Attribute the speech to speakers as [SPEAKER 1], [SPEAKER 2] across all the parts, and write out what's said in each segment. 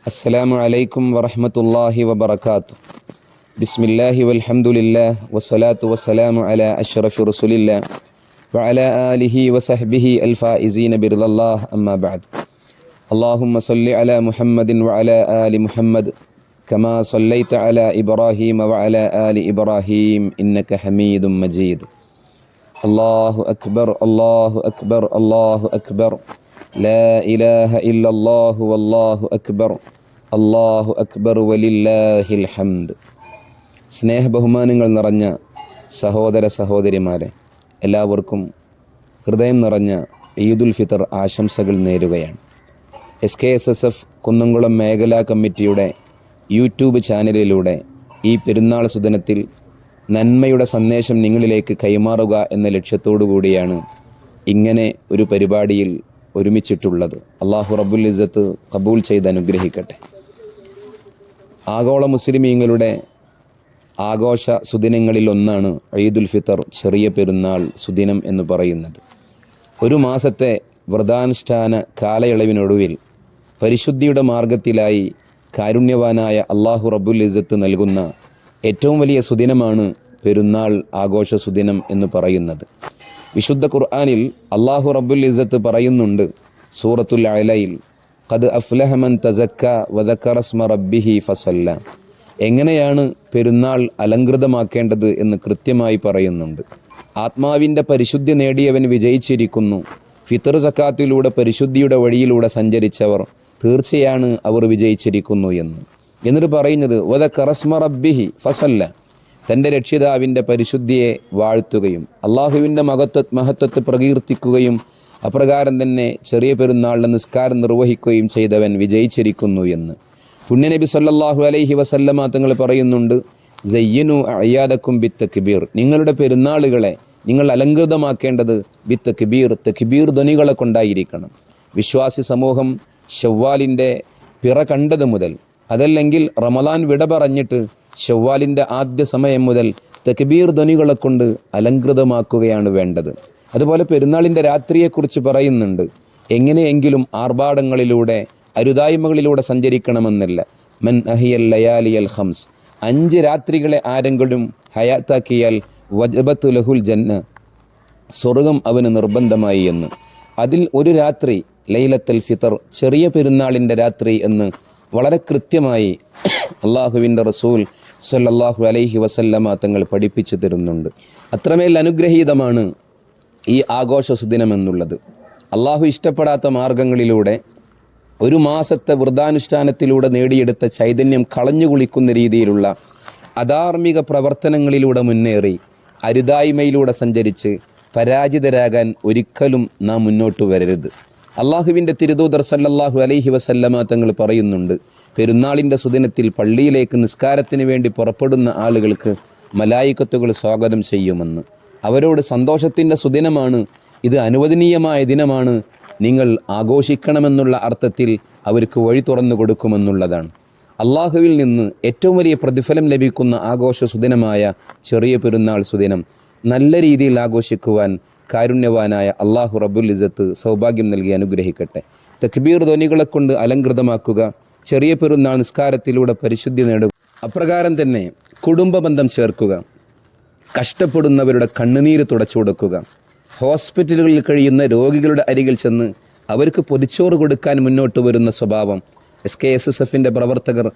[SPEAKER 1] السلام عليكم ورحمة الله وبركاته. بسم الله والحمد لله والصلاة والسلام على أشرف رسول الله وعلى آله وصحبه الفائزين برضا الله أما بعد. اللهم صل على محمد وعلى آل محمد كما صليت على إبراهيم وعلى آل إبراهيم إنك حميد مجيد. الله أكبر الله أكبر الله أكبر لا إله إلا الله والله أكبر അല്ലാഹു അക്ബർ വലില്ലാഹിൽ ഹംദ്. സ്നേഹബഹുമാനങ്ങൾ നിറഞ്ഞ സഹോദര സഹോദരിമാരെ, എല്ലാവർക്കും ഹൃദയം നിറഞ്ഞ ഈദുൽ ഫിത്തർ ആശംസകൾ നേരുകയാണ്. SKSSF കുന്നംകുളം മേഖലാ കമ്മിറ്റിയുടെ യൂട്യൂബ് ചാനലിലൂടെ ഈ പെരുന്നാൾ സുദിനത്തിൽ നന്മയുടെ സന്ദേശം നിങ്ങളിലേക്ക് കൈമാറുക എന്ന ലക്ഷ്യത്തോടു കൂടിയാണ് ഇങ്ങനെ ഒരു പരിപാടിയിൽ ഒരുമിച്ചിട്ടുള്ളത്. അല്ലാഹു റബ്ബുൽ ഇസ്സത്ത് കബൂൽ ചെയ്ത് അനുഗ്രഹിക്കട്ടെ. ആഗോള മുസ്ലിമീങ്ങളുടെ ആഘോഷ സുദിനങ്ങളിൽ ഒന്നാണ് ഈദുൽ ഫിത്തർ, ചെറിയ പെരുന്നാൾ സുദിനം എന്ന് പറയുന്നത്. ഒരു മാസത്തെ വ്രതാനുഷ്ഠാന കാലയളവിനൊടുവിൽ പരിശുദ്ധിയുടെ മാർഗത്തിലായി കാരുണ്യവാനായ അല്ലാഹു റബ്ബുൽ ഇസ്സത്ത് നൽകുന്ന ഏറ്റവും വലിയ സുദിനമാണ് പെരുന്നാൾ ആഘോഷ സുദിനം എന്ന് പറയുന്നത്. വിശുദ്ധ ഖുർആനിൽ അല്ലാഹു റബ്ബുൽ ഇസ്സത്ത് പറയുന്നുണ്ട്, സൂറത്തുൽ അലയിൽ, ഖദ് അഫ്ലഹ മൻ തസക്ക വദക്കറ സ്മ റബ്ബിഹി ഫസല്ല. എങ്ങനെയാണ് പെരുന്നാൾ അലങ്കൃതമാക്കേണ്ടത് എന്ന് കൃത്യമായി പറയുന്നുണ്ട്. ആത്മാവിൻ്റെ പരിശുദ്ധി നേടിയവൻ വിജയിച്ചിരിക്കുന്നു. ഫിത്ർ സക്കാത്തിലൂടെ പരിശുദ്ധിയുടെ വഴിയിലൂടെ സഞ്ചരിച്ചവർ തീർച്ചയാണ് അവർ വിജയിച്ചിരിക്കുന്നു എന്ന്. എന്നിട്ട് പറയുന്നത് വദക്കറ സ്മ റബ്ബിഹി ഫസല്ല, തൻ്റെ രക്ഷിതാവിൻ്റെ പരിശുദ്ധിയെ വാഴ്ത്തുകയും അള്ളാഹുവിൻ്റെ മഹത്വത്തെ പ്രകീർത്തിക്കുകയും അപ്രകാരം തന്നെ ചെറിയ പെരുന്നാളിൻ്റെ നിസ്കാരം നിർവഹിക്കുകയും ചെയ്തവൻ വിജയിച്ചിരിക്കുന്നു എന്ന്. പുണ്യനബി സല്ലല്ലാഹു അലൈഹി വസല്ലമ തങ്ങൾ പറയുന്നുണ്ട്, സയ്യിനു അഅയാദക്കും ബിത്തക്ബീർ, നിങ്ങളുടെ പെരുന്നാളുകളെ നിങ്ങൾ അലങ്കൃതമാക്കേണ്ടത് ബിത്തക്ബീർ, തക്ബീർ ധ്വനികളെ കൊണ്ടായിരിക്കണം. വിശ്വാസി സമൂഹം ശവ്വാലിൻ്റെ പിറ കണ്ടത് മുതൽ, അതല്ലെങ്കിൽ റമളാൻ വിട പറഞ്ഞിട്ട് ശവ്വാലിൻ്റെ ആദ്യ സമയം മുതൽ തക്ബീർ ധ്വനികളെ കൊണ്ട് അലങ്കൃതമാക്കുകയാണ് വേണ്ടത്. അതുപോലെ പെരുന്നാളിൻ്റെ രാത്രിയെക്കുറിച്ച് പറയുന്നുണ്ട്, എങ്ങനെയെങ്കിലും ആർഭാടങ്ങളിലൂടെ അരുതായ്മകളിലൂടെ സഞ്ചരിക്കണമെന്നല്ല. മൻ അഹിയൽ ലയാലിയൽ ഖംസ്, 5 രാത്രികളെ ആരെങ്കിലും ഹയാത്താക്കിയാൽ വജബത്തു ലഹുൽ ജന്ന, സ്വർഗം അവന് നിർബന്ധമായി എന്ന്. അതിൽ ഒരു രാത്രി ലൈലത്തുൽ ഫിത്തർ, ചെറിയ പെരുന്നാളിൻ്റെ രാത്രി എന്ന് വളരെ കൃത്യമായി അള്ളാഹുവിൻ്റെ റസൂൽ സ്വല്ലല്ലാഹു അലൈഹി വസല്ലമ തങ്ങൾ പഠിപ്പിച്ചു തരുന്നുണ്ട്. അത്രമേൽ അനുഗ്രഹീതമാണ് ഈ ആഘോഷ സുദിനം എന്നുള്ളത്. അള്ളാഹു ഇഷ്ടപ്പെടാത്ത മാർഗങ്ങളിലൂടെ ഒരു മാസത്തെ വ്രതാനുഷ്ഠാനത്തിലൂടെ നേടിയെടുത്ത ചൈതന്യം കളഞ്ഞു കുളിക്കുന്ന രീതിയിലുള്ള അധാർമിക പ്രവർത്തനങ്ങളിലൂടെ മുന്നേറി അരുതായ്മയിലൂടെ സഞ്ചരിച്ച് പരാജിതരാകാൻ ഒരിക്കലും നാം മുന്നോട്ട് വരരുത്. അള്ളാഹുവിൻ്റെ തിരുദൂതർ സല്ലല്ലാഹു അലൈഹി വസല്ലമ തങ്ങൾ പറയുന്നുണ്ട്, പെരുന്നാളിൻ്റെ സുദിനത്തിൽ പള്ളിയിലേക്ക് നിസ്കാരത്തിന് വേണ്ടി പുറപ്പെടുന്ന ആളുകൾക്ക് മലായിക്കത്തുകൾ സ്വാഗതം ചെയ്യുമെന്ന്. അവരോട് സന്തോഷത്തിൻ്റെ സുദിനമാണ്, ഇത് അനുവദനീയമായ ദിനമാണ്, നിങ്ങൾ ആഘോഷിക്കണമെന്നുള്ള അർത്ഥത്തിൽ അവർക്ക് വഴി തുറന്നു കൊടുക്കുമെന്നുള്ളതാണ്. അള്ളാഹുവിൽ നിന്ന് ഏറ്റവും വലിയ പ്രതിഫലം ലഭിക്കുന്ന ആഘോഷ സുദിനമായ ചെറിയ പെരുന്നാൾ സുദിനം നല്ല രീതിയിൽ ആഘോഷിക്കുവാൻ കാരുണ്യവാനായ അല്ലാഹു റബ്ബുൽ ഇസ്സത്ത് സൗഭാഗ്യം നൽകി അനുഗ്രഹിക്കട്ടെ. തക്ബീർ ധ്വനികളെ കൊണ്ട് അലങ്കൃതമാക്കുക, ചെറിയ പെരുന്നാൾ നിസ്കാരത്തിലൂടെ പരിശുദ്ധി നേടുക, അപ്രകാരം തന്നെ കുടുംബ ബന്ധം ചേർക്കുക, കഷ്ടപ്പെടുന്നവരുടെ കണ്ണുനീര് തുടച്ചു കൊടുക്കുക, ഹോസ്പിറ്റലുകളിൽ കഴിയുന്ന രോഗികളുടെ അരികിൽ ചെന്ന് അവർക്ക് പൊതിച്ചോറ് കൊടുക്കാൻ മുന്നോട്ട് വരുന്ന സ്വഭാവം SKSSFൻ്റെ പ്രവർത്തകർ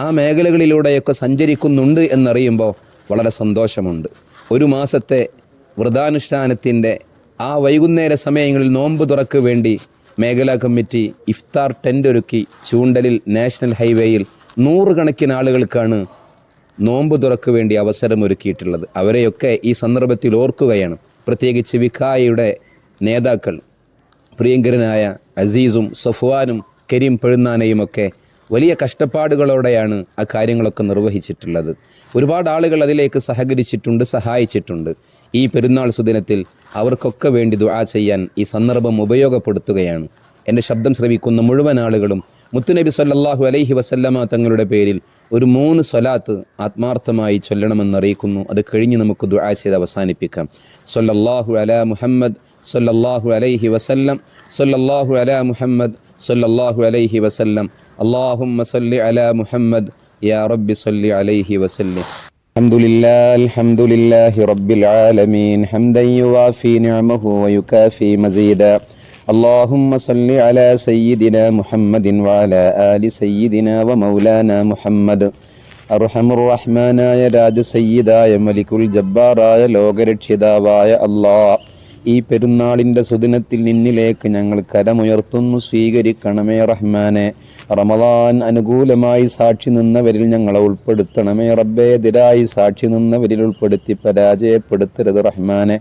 [SPEAKER 1] ആ മേഖലകളിലൂടെയൊക്കെ സഞ്ചരിക്കുന്നുണ്ട് എന്നറിയുമ്പോൾ വളരെ സന്തോഷമുണ്ട്. ഒരു മാസത്തെ വ്രതാനുഷ്ഠാനത്തിൻ്റെ ആ വൈകുന്നേര സമയങ്ങളിൽ നോമ്പ് തുറക്ക് വേണ്ടി മേഖലാ കമ്മിറ്റി ഇഫ്താർ ടെൻ്റ് ഒരുക്കി ചൂണ്ടലിൽ നാഷണൽ ഹൈവേയിൽ 100 കണക്കിന് ആളുകൾക്കാണ് നോമ്പ് തുറക്ക് വേണ്ടി അവസരമൊരുക്കിയിട്ടുള്ളത്. അവരെയൊക്കെ ഈ സന്ദർഭത്തിൽ ഓർക്കുകയാണ്. പ്രത്യേകിച്ച് വിഖായയുടെ നേതാക്കൾ പ്രിയങ്കരനായ അസീസും സഫ്വാനും കരീം പെഴുന്നാനയുമൊക്കെ വലിയ കഷ്ടപ്പാടുകളോടെയാണ് ആ കാര്യങ്ങളൊക്കെ നിർവഹിച്ചിട്ടുള്ളത്. ഒരുപാട് ആളുകൾ അതിലേക്ക് സഹകരിച്ചിട്ടുണ്ട്, സഹായിച്ചിട്ടുണ്ട്. ഈ പെരുന്നാൾ സുദിനത്തിൽ അവർക്കൊക്കെ വേണ്ടി ദുആ ചെയ്യാൻ ഈ സന്ദർഭം ഉപയോഗപ്പെടുത്തുകയാണ്. എൻ്റെ ശബ്ദം ശ്രവിക്കുന്ന മുഴുവൻ ആളുകളും മുത്തുനബി സല്ലല്ലാഹു അലൈഹി വസല്ലമ തങ്ങളുടെ പേരിൽ ഒരു 3 സ്വലാത്ത് ആത്മാർത്ഥമായി ചൊല്ലണമെന്നറിയിക്കുന്നു. അത് കഴിഞ്ഞ് നമുക്ക് ദുആ ചെയ്ത് അവസാനിപ്പിക്കാം. സല്ലല്ലാഹു അലാ മുഹമ്മദ് സല്ലല്ലാഹു അലൈഹി വസല്ലം സല്ലല്ലാഹു അലാ മുഹമ്മദ് സല്ലല്ലാഹു അലൈഹി വസല്ലം. അല്ലാഹുമ്മ സല്ലി അലാ മുഹമ്മദ് യാ റബ്ബി സല്ലി അലൈഹി വസല്ലം. അൽഹംദുലില്ലാഹി റബ്ബിൽ ആലമീൻ ഹംദൻ യുവാഫി നിഅമഹു വയുകാഫി മസീദാ. اللهم صل على سيدنا محمد وعلى آل سيدنا ومولانا محمد. അർഹമുർ-റഹ്മാനായ രാജസയ്യിദായ മലിക്കുൽ ജബ്ബാറായ ലോകരക്ഷിതാവായ അല്ലാഹ്, ഈ പെരുന്നാളിൻ്റെ സുദിനത്തിൽ നിന്നിലേക്ക് ഞങ്ങൾ കരമുയർത്തുന്നു, സ്വീകരിക്കണമേ റഹ്മാനെ. റമളാൻ അനുകൂലമായി സാക്ഷി നിന്നവരിൽ ഞങ്ങളെ ഉൾപ്പെടുത്തണമേ റബ്ബേ. എതിരായി സാക്ഷി നിന്നവരിൽ ഉൾപ്പെടുത്തി പരാജയപ്പെടുത്തരുത് റഹ്മാനെ.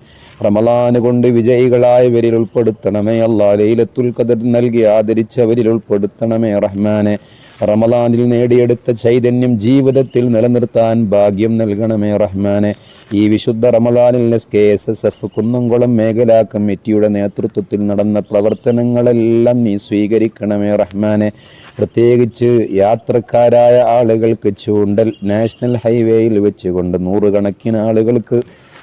[SPEAKER 1] റമളാൻ കൊണ്ട് വിജയികളായവരിൽ ഉൾപ്പെടുത്തണമേ അല്ലാഹ്. ലൈലത്തുൽ ഖദർ നൽകി ആദരിച്ചവരിൽ ഉൾപ്പെടുത്തണമേ റഹ്മാനെ. റമളാനിൽ നേടിയെടുത്ത ചൈതന്യം ജീവിതത്തിൽ നിലനിർത്താൻ ഭാഗ്യം നൽകണമേ റഹ്മാനെ. ഈ വിശുദ്ധ റമളാനിൽ SKSSF കുന്നംകുളം മേഖലാ കമ്മിറ്റിയുടെ നേതൃത്വത്തിൽ നടന്ന പ്രവർത്തനങ്ങളെല്ലാം നീ സ്വീകരിക്കണമേ റഹ്മാനെ. പ്രത്യേകിച്ച് യാത്രക്കാരായ ആളുകൾക്ക് ചൂണ്ടൽ നാഷണൽ ഹൈവേയിൽ വെച്ചുകൊണ്ട് നൂറുകണക്കിന് ആളുകൾക്ക്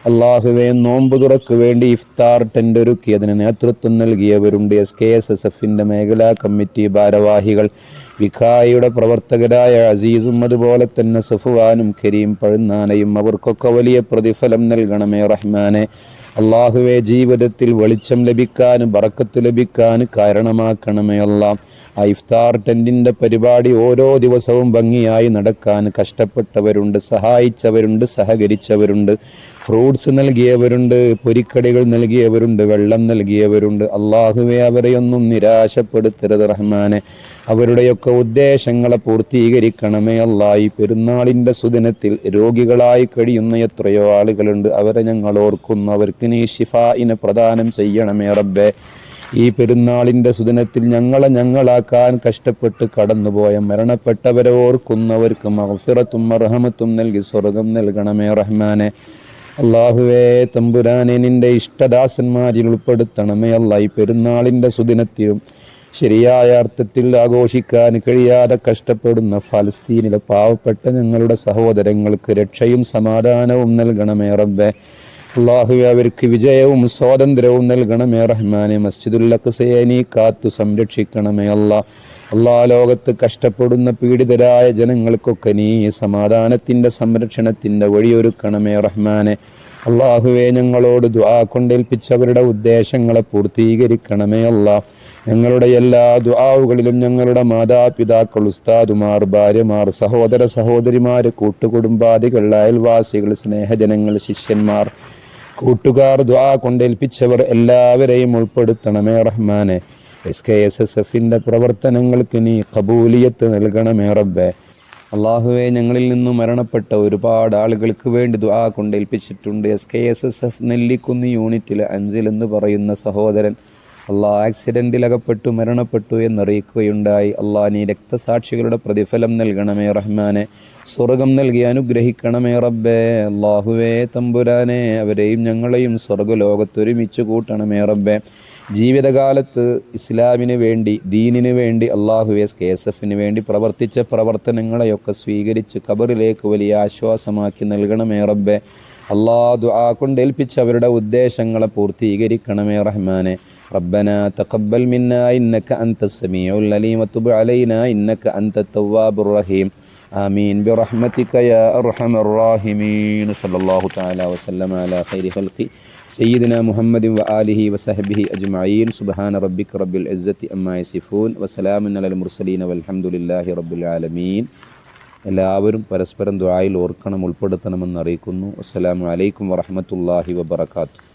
[SPEAKER 1] അള്ളാഹുവേ നോമ്പ് തുറക്ക് വേണ്ടി ഇഫ്താർ ടെൻ്റ് ഒരുക്കി അതിന് നേതൃത്വം നൽകിയവരുണ്ട്. SKSSFൻ്റെ മേഖലാ കമ്മിറ്റി ഭാരവാഹികൾ, വിഖായിയുടെ പ്രവർത്തകരായ അസീസും അതുപോലെ തന്നെ സഫുവാനും കരീം പഴുന്നാനയും, അവർക്കൊക്കെ വലിയ പ്രതിഫലം നൽകണമേ റഹ്മാനെ. അള്ളാഹുവെ ജീവിതത്തിൽ വെളിച്ചം ലഭിക്കാൻ, ബറക്കത്ത് ലഭിക്കാൻ കാരണമാക്കണമേ അല്ലാഹ്. ആ ഇഫ്താർ ടെൻറ്റിൻ്റെ പരിപാടി ഓരോ ദിവസവും ഭംഗിയായി നടക്കാൻ കഷ്ടപ്പെട്ടവരുണ്ട്, സഹായിച്ചവരുണ്ട്, സഹകരിച്ചവരുണ്ട്, ഫ്രൂട്ട്സ് നൽകിയവരുണ്ട്, പൊരിക്കടികൾ നൽകിയവരുണ്ട്, വെള്ളം നൽകിയവരുണ്ട്. അള്ളാഹുവെ അവരെയൊന്നും നിരാശപ്പെടുത്തരുത് റഹ്മാനെ. അവരുടെയൊക്കെ ഉദ്ദേശങ്ങളെ പൂർത്തീകരിക്കണമേ അല്ലാഹ്. ഈ പെരുന്നാളിൻ്റെ സുദിനത്തിൽ രോഗികളായി കഴിയുന്ന എത്രയോ ആളുകളുണ്ട്, അവരെ ഞങ്ങൾ ഓർക്കുന്നു. അവർക്ക് നീ ശിഫായിനെ പ്രദാനം ചെയ്യണമേ റബ്ബേ. ഈ പെരുന്നാളിൻ്റെ സുദിനത്തിൽ ഞങ്ങളാക്കാൻ കഷ്ടപ്പെട്ട് കടന്നുപോയ മരണപ്പെട്ടവരെ ഓർക്കുന്നവർക്ക് മഗ്ഫിറത്തും മർഹമത്തും നൽകി സ്വർഗം നൽകണമേ റഹ്മാനെ. അള്ളാഹുവേ തമ്പുരാനെ, നിന്റെ ഇഷ്ടദാസന്മാരിൽ ഉൾപ്പെടുത്തണമേ അല്ലാഹ്. ഈ പെരുന്നാളിൻ്റെ സുദിനത്തിലും ശരിയായ അർത്ഥത്തിൽ ആഘോഷിക്കാൻ കഴിയാതെ കഷ്ടപ്പെടുന്ന ഫലസ്തീനിലെ പാവപ്പെട്ട ഞങ്ങളുടെ സഹോദരങ്ങൾക്ക് രക്ഷയും സമാധാനവും നൽകണമേ റബ്ബേ. അള്ളാഹുവേ അവർക്ക് വിജയവും സ്വാതന്ത്ര്യവും നൽകണമേ റഹ്മാനെ. മസ്ജിദുൽ അഖ്സയെ നീ കാത്തു സംരക്ഷിക്കണമേ അല്ലാഹ്. ലോകത്ത് കഷ്ടപ്പെടുന്ന പീഡിതരായ ജനങ്ങൾക്കൊക്കെ നീ സമാധാനത്തിൻ്റെ സംരക്ഷണത്തിൻ്റെ വഴിയൊരുക്കണമേ റഹ്മാനെ. അള്ളാഹുവെ ഞങ്ങളോട് ദുആ കൊണ്ടേൽപ്പിച്ചവരുടെ ഉദ്ദേശങ്ങളെ പൂർത്തീകരിക്കണമേ അല്ലാഹ്. ഞങ്ങളുടെ എല്ലാ ദുആകളിലും ഞങ്ങളുടെ മാതാപിതാക്കൾ, ഉസ്താദുമാർ, ഭാര്യമാർ, സഹോദര സഹോദരിമാർ, കൂട്ടുകുടുംബാദികൾ, അയൽവാസികൾ, സ്നേഹജനങ്ങൾ, ശിഷ്യന്മാർ, കൂട്ടുകാർ, ദുആ കൊണ്ടേൽപ്പിച്ചവർ എല്ലാവരെയും ഉൾപ്പെടുത്തണമേ റഹ്മാനെ. SKSSFൻ്റെ പ്രവർത്തനങ്ങൾക്ക് നീ ഖബൂലിയത്ത് നൽകണമേ റബ്ബേ. അള്ളാഹുവെ ഞങ്ങളിൽ നിന്നും മരണപ്പെട്ട ഒരുപാട് ആളുകൾക്ക് വേണ്ടി ദുആ കൊണ്ടേൽപ്പിച്ചിട്ടുണ്ട്. SKSSF നെല്ലിക്കുന്ന് യൂണിറ്റിലെ അൻസിൽ എന്ന് പറയുന്ന സഹോദരൻ ആക്സിഡൻറ്റിൽ അകപ്പെട്ടു മരണപ്പെട്ടു എന്നറിയിക്കുകയുണ്ടായി. നീ രക്തസാക്ഷികളുടെ പ്രതിഫലം നൽകണമേ റഹ്മാനെ. സ്വർഗം നൽകി അനുഗ്രഹിക്കണമേ റബ്ബേ. അള്ളാഹുവേ തമ്പുരാനെ, അവരെയും ഞങ്ങളെയും സ്വർഗ്ഗലോകത്തൊരുമിച്ച് കൂട്ടണമേ റബ്ബേ. ജീവിതകാലത്ത് ഇസ്ലാമിന് വേണ്ടി, ദീനിന് വേണ്ടി, SKSFന് വേണ്ടി പ്രവർത്തിച്ച പ്രവർത്തനങ്ങളെയൊക്കെ സ്വീകരിച്ച് ഖബറിലേക്ക് വലിയ ആശ്വാസമാക്കി നൽകണമേ റബ്ബേ. ദുആ കൊണ്ടേൽപ്പിച്ച് അവരുടെ ഉദ്ദേശങ്ങളെ പൂർത്തീകരിക്കണമേ റഹ്മാനെ. ربنا تقبل منا إنك أنت السميع العليم وتب علينا إنك أنت التواب الرحيم آمين برحمتك يا أرحم الراحمين. صلى الله تعالى وسلم على خير خلقه سيدنا محمد وآله وصحبه أجمعين. سبحان ربك رب العزة أما يصفون وسلام على المرسلين والحمد لله رب العالمين. എല്ലാവരും പരസ്പരം ദുആയിൽ ഓർക്കണം, ഉൾപ്പെടുത്തണമെന്ന് അറിയിക്കുന്നു. അസ്സലാമു അലൈക്കും വറഹ്മത്തുള്ളാഹി വബറകാതുഹു.